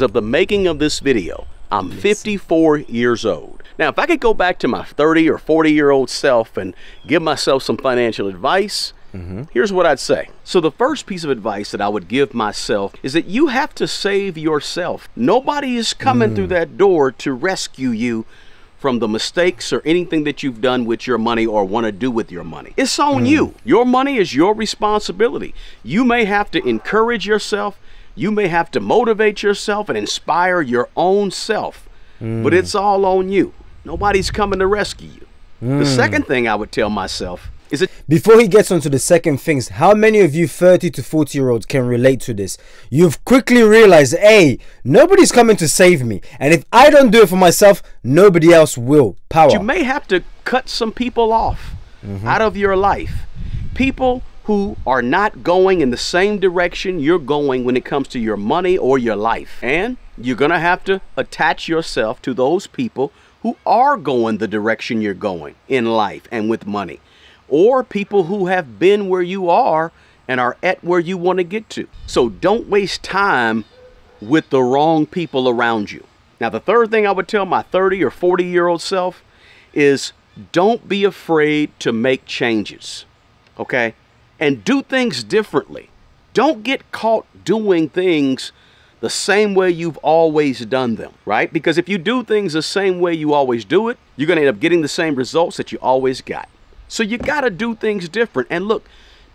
Of the making of this video, I'm 54 years old. Now, if I could go back to my 30 or 40-year-old self and give myself some financial advice, here's what I'd say. So the first piece of advice that I would give myself is that you have to save yourself. Nobody is coming through that door to rescue you from the mistakes or anything that you've done with your money or want to do with your money. It's on you. Your money is your responsibility. You may have to encourage yourself. You may have to motivate yourself and inspire your own self, but it's all on you. Nobody's coming to rescue you. The second thing I would tell myself is that before he gets onto the second things, how many of you 30 to 40-year-olds can relate to this? You've quickly realized, hey, nobody's coming to save me. And if I don't do it for myself, nobody else will. Power. You may have to cut some people off out of your life. People who are not going in the same direction you're going when it comes to your money or your life. And you're gonna have to attach yourself to those people who are going the direction you're going in life and with money, or people who have been where you are and are at where you want to get to. So don't waste time with the wrong people around you. Now, the third thing I would tell my 30 or 40-year-old self is don't be afraid to make changes, okay? And do things differently. Don't get caught doing things the same way you've always done them, right? Because if you do things the same way you always do it, you're going to end up getting the same results that you always got. So you got to do things different. And look,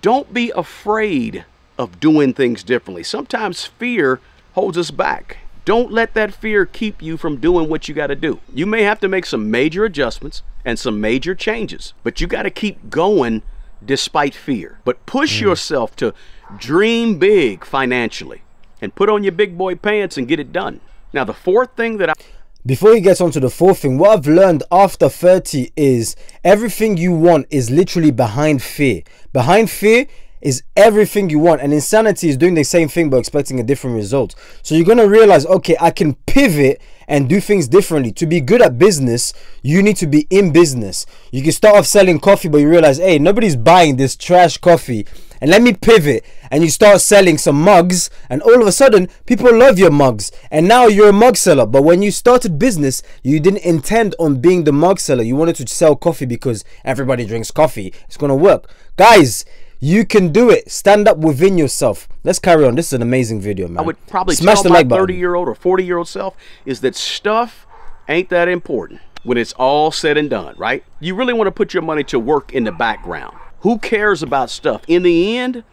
don't be afraid of doing things differently. Sometimes fear holds us back. Don't let that fear keep you from doing what you got to do. You may have to make some major adjustments and some major changes, but you got to keep going despite fear. But push yourself to dream big financially and put on your big boy pants and get it done. Now, the fourth thing that before he gets on to the fourth thing, what I've learned after 30 is everything you want is literally behind fear. Behind fear is everything you want, and insanity is doing the same thing but expecting a different result. So you're going to realize, okay, I can pivot and do things differently. To be good at business, you need to be in business. You can start off selling coffee, but you realize, hey, nobody's buying this trash coffee, and let me pivot. And you start selling some mugs, and all of a sudden people love your mugs, and now you're a mug seller. But when you started business, you didn't intend on being the mug seller. You wanted to sell coffee because everybody drinks coffee. It's gonna work. Guys, you can do it. Stand up within yourself. Let's carry on. This is an amazing video, man. I would probably smash tell the like my button. 30-year-old or 40-year-old self is that stuff ain't that important when it's all said and done, right? You really want to put your money to work in the background. Who cares about stuff? In the end,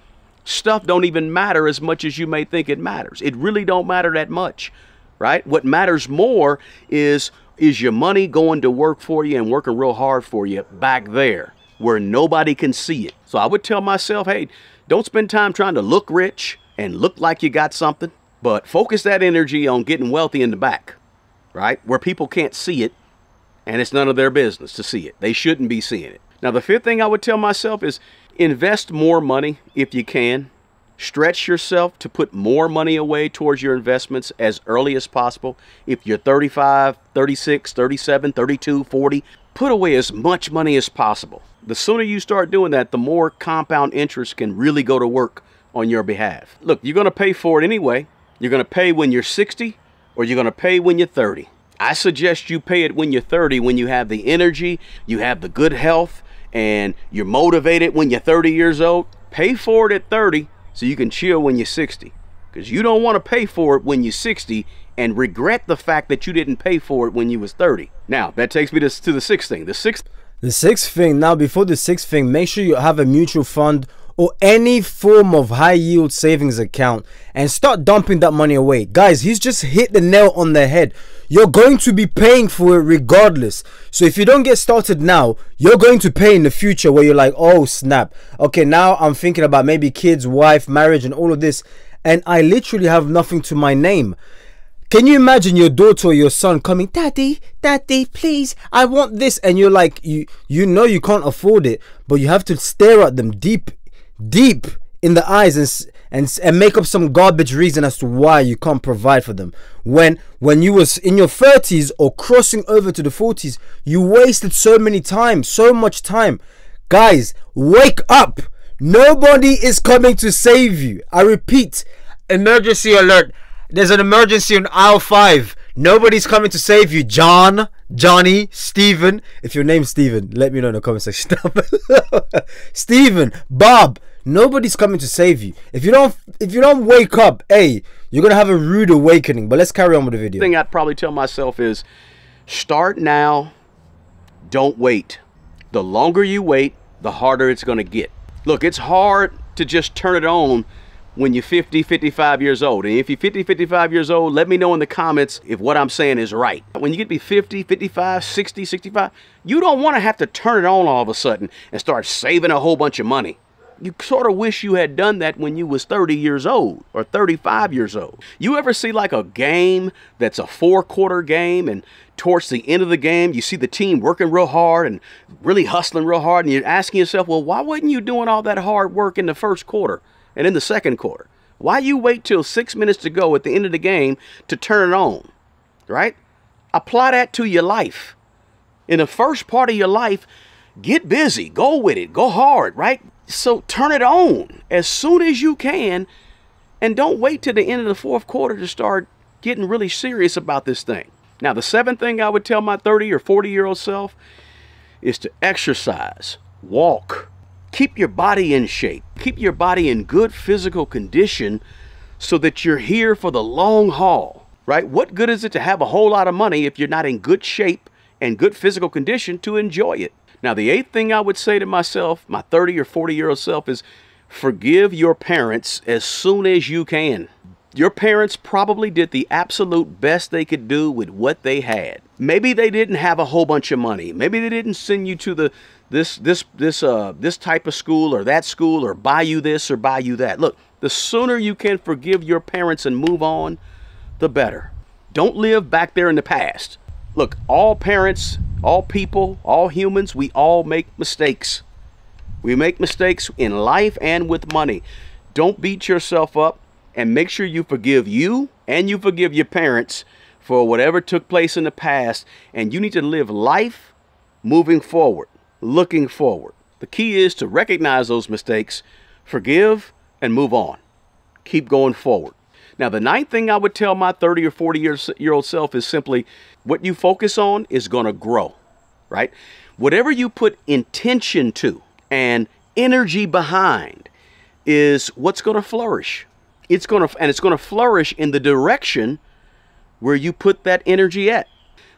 stuff don't even matter as much as you may think it matters. It really don't matter that much, right? What matters more is your money going to work for you and working real hard for you back there where nobody can see it. So I would tell myself, hey, don't spend time trying to look rich and look like you got something, but focus that energy on getting wealthy in the back, right? Where people can't see it and it's none of their business to see it. They shouldn't be seeing it. Now, the fifth thing I would tell myself is invest more money if you can. Stretch yourself to put more money away towards your investments as early as possible. If you're 35, 36, 37, 32, 40, put away as much money as possible. The sooner you start doing that, the more compound interest can really go to work on your behalf. Look, you're going to pay for it anyway. You're going to pay when you're 60 or you're going to pay when you're 30. I suggest you pay it when you're 30, when you have the energy, you have the good health, and you're motivated when you're 30 years old. Pay for it at 30 so you can chill when you're 60. Because you don't want to pay for it when you're 60 and regret the fact that you didn't pay for it when you was 30. Now, that takes me to the sixth thing. The sixth thing, now before the sixth thing, make sure you have a mutual fund or any form of high yield savings account and start dumping that money away. Guys, he's just hit the nail on the head. You're going to be paying for it regardless. So if you don't get started now, you're going to pay in the future where you're like, oh snap, okay, now I'm thinking about maybe kids, wife, marriage and all of this, and I literally have nothing to my name. Can you imagine your daughter or your son coming, daddy, please, I want this, and you're like, you know you can't afford it, but you have to stare at them deep in the eyes and make up some garbage reason as to why you can't provide for them. When you was in your 30s or crossing over to the 40s, you wasted so much time. Guys, wake up. Nobody is coming to save you. I repeat, emergency alert. There's an emergency on aisle 5. Nobody's coming to save you. John, Johnny, Stephen. If your name's Stephen, let me know in the comment section. Stephen, Bob. Nobody's coming to save you. If you don't wake up, hey, you're gonna have a rude awakening. But let's carry on with the video. The thing I'd probably tell myself is start now. Don't wait. The longer you wait, the harder it's gonna get. Look, it's hard to just turn it on when you're 50, 55 years old. And if you're 50, 55 years old, let me know in the comments if what I'm saying is right. When you get to be 50, 55, 60, 65, you don't want to have to turn it on all of a sudden and start saving a whole bunch of money. You sort of wish you had done that when you was 30 years old or 35 years old. You ever see like a game that's a 4-quarter game, and towards the end of the game, you see the team working real hard and really hustling real hard, and you're asking yourself, well, why wasn't you doing all that hard work in the first quarter and in the second quarter? Why you wait till 6 minutes to go at the end of the game to turn it on, right? Apply that to your life. In the first part of your life, get busy, go with it, go hard, right? So turn it on as soon as you can, and don't wait till the end of the fourth quarter to start getting really serious about this thing. Now, the 7th thing I would tell my 30 or 40-year-old self is to exercise, walk, keep your body in shape, keep your body in good physical condition so that you're here for the long haul, right? What good is it to have a whole lot of money if you're not in good shape and good physical condition to enjoy it? Now, the 8th thing I would say to myself, my 30 or 40-year-old self, is forgive your parents as soon as you can. Your parents probably did the absolute best they could do with what they had. Maybe they didn't have a whole bunch of money. Maybe they didn't send you to this type of school or that school, or buy you this or buy you that. Look, the sooner you can forgive your parents and move on, the better. Don't live back there in the past. Look, all parents, all people, all humans, we all make mistakes. We make mistakes in life and with money. Don't beat yourself up, and make sure you forgive you and you forgive your parents for whatever took place in the past. And you need to live life moving forward, looking forward. The key is to recognize those mistakes, forgive, and move on. Keep going forward. Now, the 9th thing I would tell my 30 or 40-year-old self is simply, what you focus on is going to grow, right? Whatever you put intention to and energy behind is what's going to flourish. It's going to flourish in the direction where you put that energy at.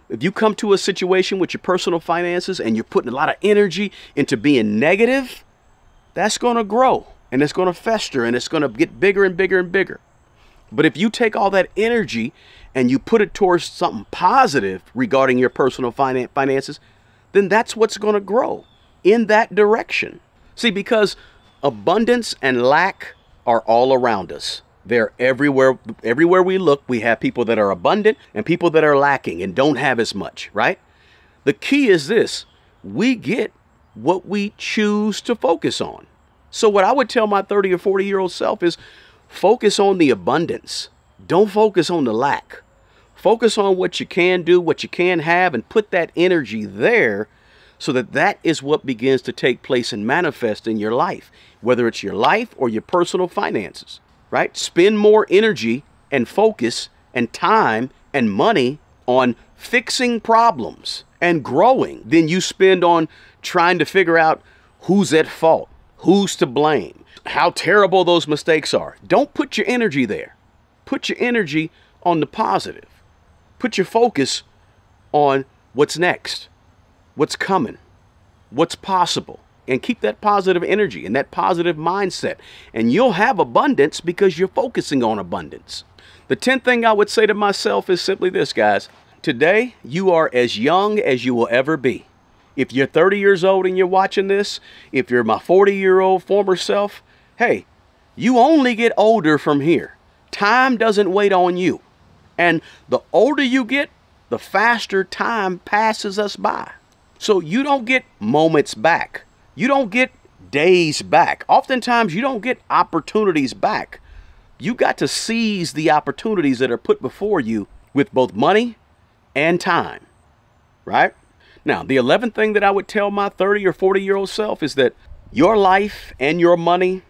If you come to a situation with your personal finances and you're putting a lot of energy into being negative, that's going to grow, and it's going to fester, and it's going to get bigger and bigger and bigger. But if you take all that energy and you put it towards something positive regarding your personal finances, then that's what's going to grow in that direction. See, because abundance and lack are all around us. They're everywhere. Everywhere we look, we have people that are abundant and people that are lacking and don't have as much, right? The key is this: we get what we choose to focus on. So what I would tell my 30 or 40-year-old self is focus on the abundance. Don't focus on the lack. Focus on what you can do, what you can have, and put that energy there so that that is what begins to take place and manifest in your life, whether it's your life or your personal finances, right? Spend more energy and focus and time and money on fixing problems and growing than you spend on trying to figure out who's at fault, who's to blame, how terrible those mistakes are. Don't put your energy there. Put your energy on the positive. Put your focus on what's next, what's coming, what's possible, and keep that positive energy and that positive mindset. And you'll have abundance because you're focusing on abundance. The 10th thing I would say to myself is simply this, guys. Today, you are as young as you will ever be. If you're 30 years old and you're watching this, if you're my 40-year-old former self, hey, you only get older from here. Time doesn't wait on you. And the older you get, the faster time passes us by. So you don't get moments back. You don't get days back. Oftentimes, you don't get opportunities back. You got to seize the opportunities that are put before you with both money and time, right? Now, the 11th thing that I would tell my 30 or 40-year-old self is that your life and your money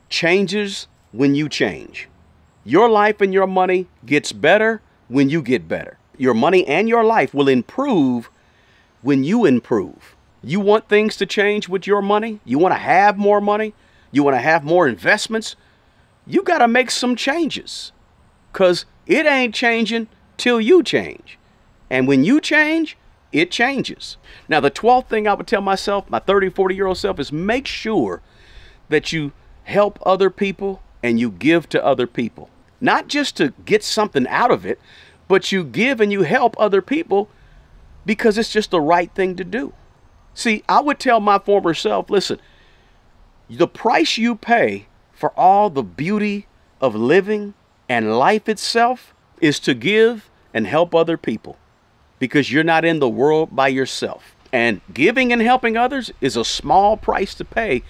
changes when you change. Your life and your money gets better when you get better. Your money and your life will improve when you improve. You want things to change with your money? You want to have more money? You want to have more investments? You got to make some changes, because it ain't changing till you change. And when you change, it changes. Now, the 12th thing I would tell myself, my 30, 40-year-old self, is make sure that you help other people and you give to other people. Not just to get something out of it, but you give and you help other people because it's just the right thing to do. See, I would tell my former self, listen, the price you pay for all the beauty of living and life itself is to give and help other people, because you're not in the world by yourself. And giving and helping others is a small price to pay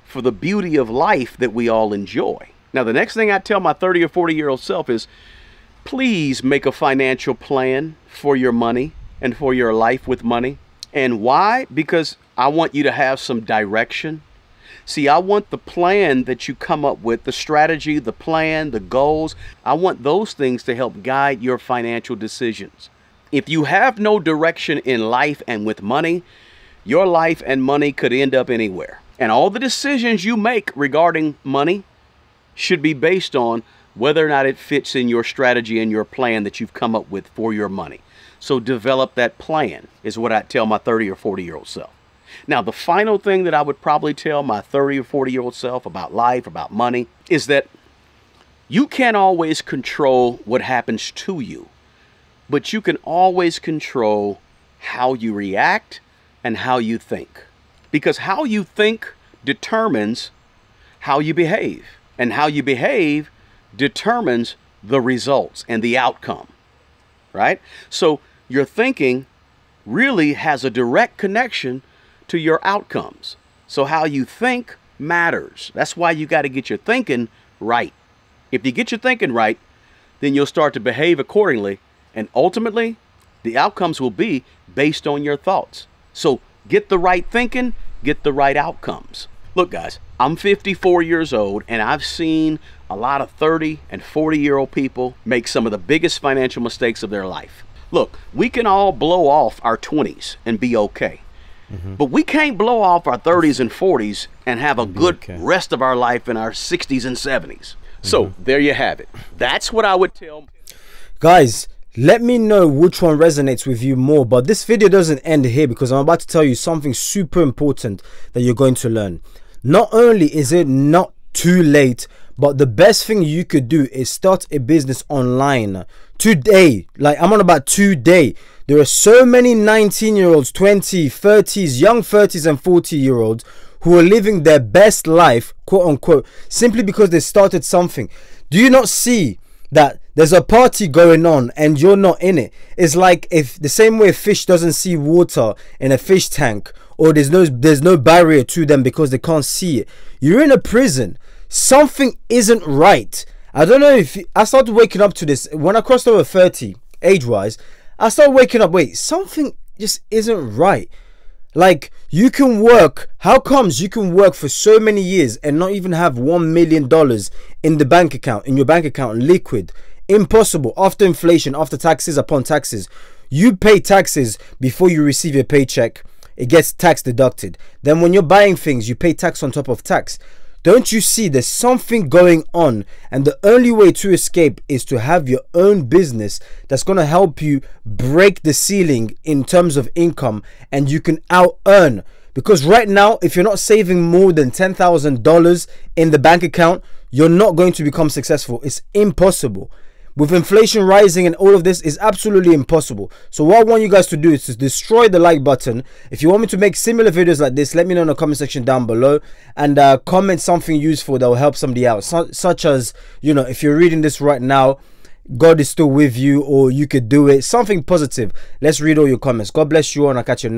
for the beauty of life that we all enjoy. Now, the next thing I tell my 30 or 40-year-old self is, please make a financial plan for your money and for your life with money. And why? Because I want you to have some direction. See, I want the plan that you come up with, the strategy, the plan, the goals. I want those things to help guide your financial decisions. If you have no direction in life and with money, your life and money could end up anywhere. And all the decisions you make regarding money should be based on whether or not it fits in your strategy and your plan that you've come up with for your money. So develop that plan is what I tell my 30 or 40-year-old self. Now, the final thing that I would probably tell my 30 or 40-year-old self about life, about money, is that you can't always control what happens to you, but you can always control how you react and how you think. Because how you think determines how you behave, and how you behave determines the results and the outcome, right? So your thinking really has a direct connection to your outcomes. So how you think matters. That's why you got to get your thinking right. If you get your thinking right, then you'll start to behave accordingly, and ultimately the outcomes will be based on your thoughts. So get the right thinking, get the right outcomes. Look, guys, I'm 54 years old, and I've seen a lot of 30 and 40-year-old people make some of the biggest financial mistakes of their life. Look, we can all blow off our 20s and be okay. But we can't blow off our 30s and 40s and have a good rest of our life in our 60s and 70s. So there you have it. That's what I would tell. Guys, let me know which one resonates with you more. But this video doesn't end here, because I'm about to tell you something super important that you're going to learn. Not only is it not too late, but the best thing you could do is start a business online today. Like, I'm on about today. There are so many 19-year-olds, 20, 30s, young 30s and 40-year-olds who are living their best life, quote unquote, simply because they started something. Do you not see that there's a party going on and you're not in it? It's like, if the same way a fish doesn't see water in a fish tank, or there's no barrier to them because they can't see it. You're in a prison. Something isn't right. I don't know if I started waking up to this when I crossed over 30 age-wise. I started waking up, wait, something just isn't right. Like, you can work, how comes you can work for so many years and not even have $1 million in the bank account, in your bank account, liquid? Impossible. After inflation, after taxes upon taxes, you pay taxes before you receive your paycheck. It gets tax deducted. Then when you're buying things, you pay tax on top of tax. Don't you see there's something going on? And the only way to escape is to have your own business that's going to help you break the ceiling in terms of income, and you can out earn. Because right now, if you're not saving more than $10,000 in the bank account, you're not going to become successful. It's impossible. With inflation rising and all of this, is absolutely impossible. So what I want you guys to do is to destroy the like button. If you want me to make similar videos like this, let me know in the comment section down below, and comment something useful that will help somebody out, such as, you know, if you're reading this right now, God is still with you, or you could do it, something positive. Let's read all your comments. God bless you all, and I'll catch you next.